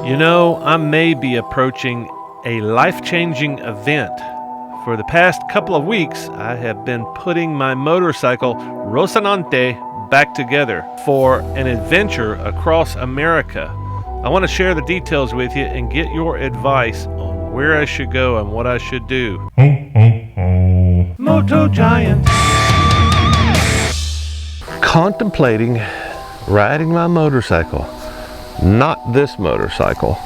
You know, I may be approaching a life-changing event. For the past couple of weeks, I have been putting my motorcycle Rocinante back together for an adventure across America. I want to share the details with you and get your advice on where I should go and what I should do. Moto Giant. Contemplating riding my motorcycle. Not this motorcycle.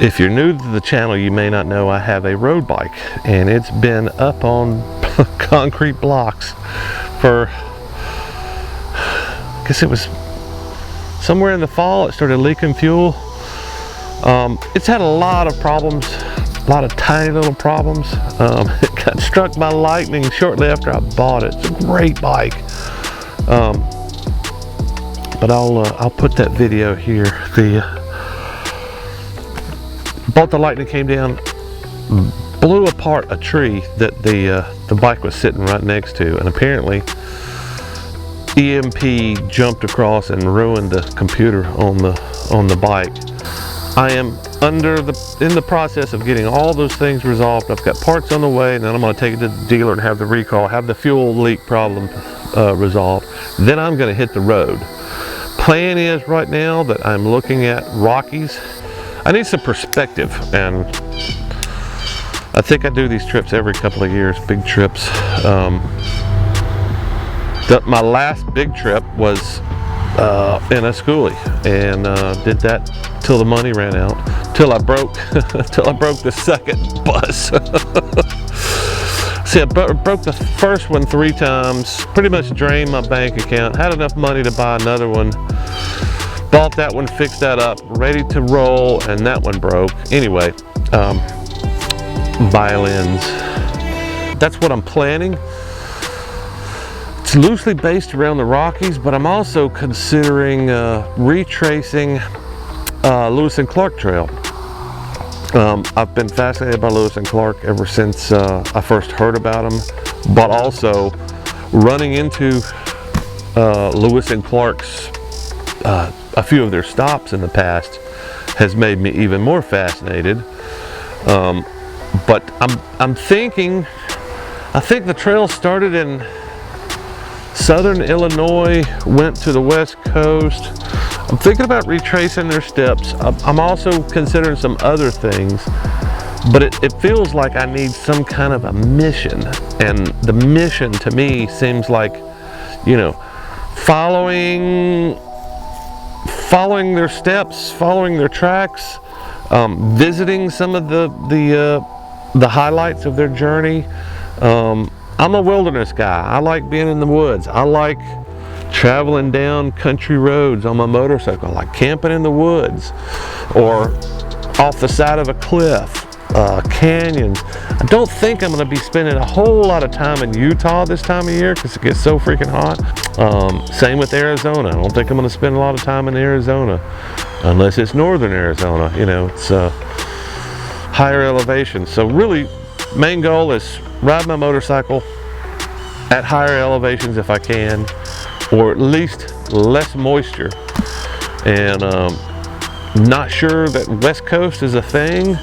If you're new to the channel, you may not know I have a road bike, and it's been up on concrete blocks for, I guess it was somewhere in the fall. It started leaking fuel. It's had a lot of problems, a lot of tiny little problems. It got struck by lightning shortly after I bought it. It's a great bike. But I'll put that video here. The bolt of lightning came down, blew apart a tree that the bike was sitting right next to, and apparently EMP jumped across and ruined the computer on the bike. I am in the process of getting all those things resolved. I've got parts on the way, and then I'm going to take it to the dealer and have the recall, have the fuel leak problem resolved. Then I'm going to hit the road. Plan is right now that I'm looking at Rockies. I need some perspective, and I think I do these trips every couple of years, big trips. My last big trip was in a schoolie, and did that till the money ran out, till I broke the second bus. See, I broke the first one 3 times, pretty much drained my bank account, had enough money to buy another one, bought that one, fixed that up, ready to roll, and that one broke. Anyway, violins. That's what I'm planning. It's loosely based around the Rockies, but I'm also considering retracing Lewis and Clark Trail. I've been fascinated by Lewis and Clark ever since I first heard about them, but also running into Lewis and Clark's a few of their stops in the past has made me even more fascinated. But I'm thinking, I think the trail started in southern Illinois, went to the west coast. I'm thinking about retracing their steps. I'm also considering some other things, but it feels like I need some kind of a mission, and the mission to me seems like, you know, following their steps, following their tracks, visiting some of the highlights of their journey. I'm a wilderness guy. I like being in the woods. I like traveling down country roads on my motorcycle. I like camping in the woods or off the side of a cliff, canyons. I don't think I'm going to be spending a whole lot of time in Utah this time of year because it gets so freaking hot. Same with Arizona. I don't think I'm going to spend a lot of time in Arizona unless it's northern Arizona. You know, it's higher elevation. So really, main goal is ride my motorcycle at higher elevations if I can, or at least less moisture. And not sure that West Coast is a thing,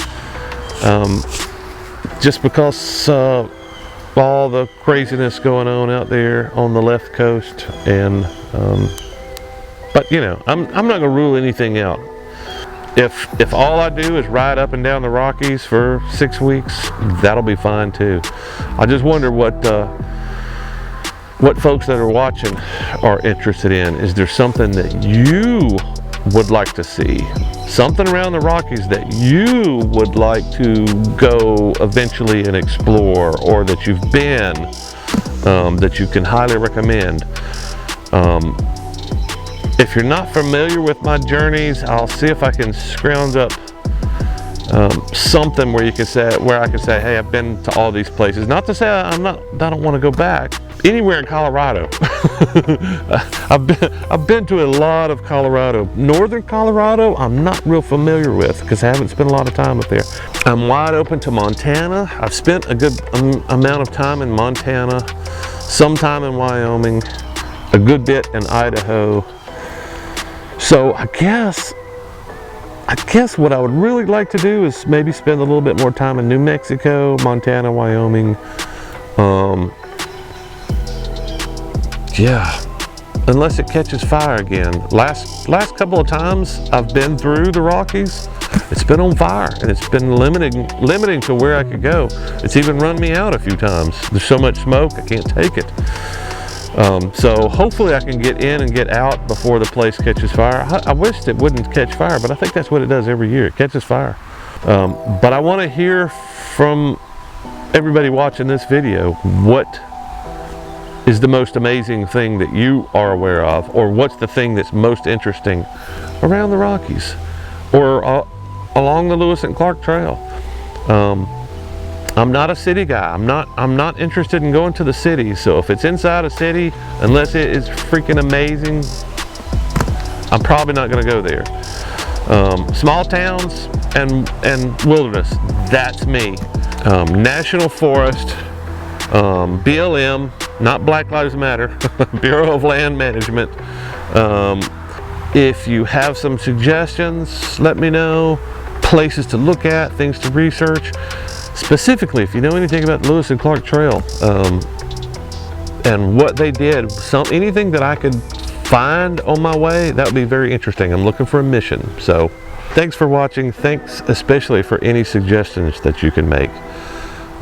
just because all the craziness going on out there on the left coast. And but you know, I'm not gonna rule anything out. If all I do is ride up and down the Rockies for 6 weeks, that'll be fine too. I just wonder what folks that are watching are interested in. Is there something that you would like to see? Something around the Rockies that you would like to go eventually and explore, or that you've been, that you can highly recommend? If you're not familiar with my journeys, I'll see if I can scrounge up something where I can say, hey, I've been to all these places. Not to say I don't want to go back. Anywhere in Colorado. I've been to a lot of Colorado. Northern Colorado, I'm not real familiar with because I haven't spent a lot of time up there. I'm wide open to Montana. I've spent a good amount of time in Montana, some time in Wyoming, a good bit in Idaho. So I guess I guess what I would really like to do is maybe spend a little bit more time in New Mexico, Montana, Wyoming. Yeah, unless it catches fire again. Last couple of times I've been through the Rockies, it's been on fire, and it's been limiting to where I could go. It's even run me out a few times. There's so much smoke, I can't take it. So hopefully I can get in and get out before the place catches fire. I wish it wouldn't catch fire, but I think that's what it does every year. It catches fire. But I want to hear from everybody watching this video, what is the most amazing thing that you are aware of, or what's the thing that's most interesting around the Rockies, or along the Lewis and Clark Trail. I'm not a city guy. I'm not interested in going to the city. So if it's inside a city, unless it is freaking amazing, I'm probably not going to go there. Small towns and wilderness, that's me. National Forest, BLM, not Black Lives Matter, Bureau of Land Management. If you have some suggestions, let me know. Places to look at, things to research. Specifically, if you know anything about the Lewis and Clark Trail and what they did, anything that I could find on my way, that would be very interesting. I'm looking for a mission. So thanks for watching. Thanks especially for any suggestions that you can make.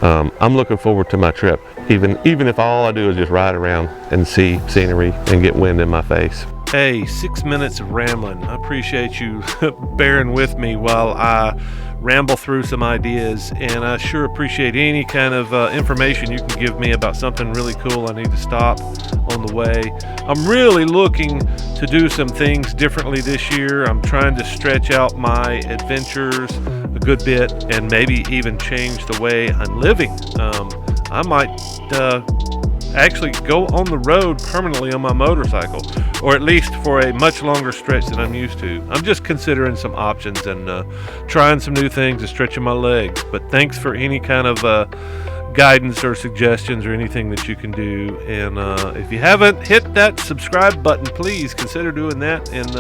I'm looking forward to my trip, even if all I do is just ride around and see scenery and get wind in my face. Hey, 6 minutes of rambling. I appreciate you bearing with me while I ramble through some ideas, and I sure appreciate any kind of information you can give me about something really cool I need to stop on the way. I'm really looking to do some things differently this year. I'm trying to stretch out my adventures a good bit and maybe even change the way I'm living. I might actually go on the road permanently on my motorcycle, or at least for a much longer stretch than I'm used to. I'm just considering some options and trying some new things and stretching my legs. But thanks for any kind of guidance or suggestions or anything that you can do. And if you haven't hit that subscribe button, please consider doing that, and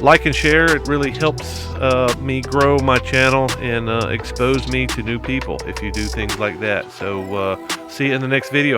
like and share. It really helps me grow my channel and expose me to new people if you do things like that. So see you in the next video.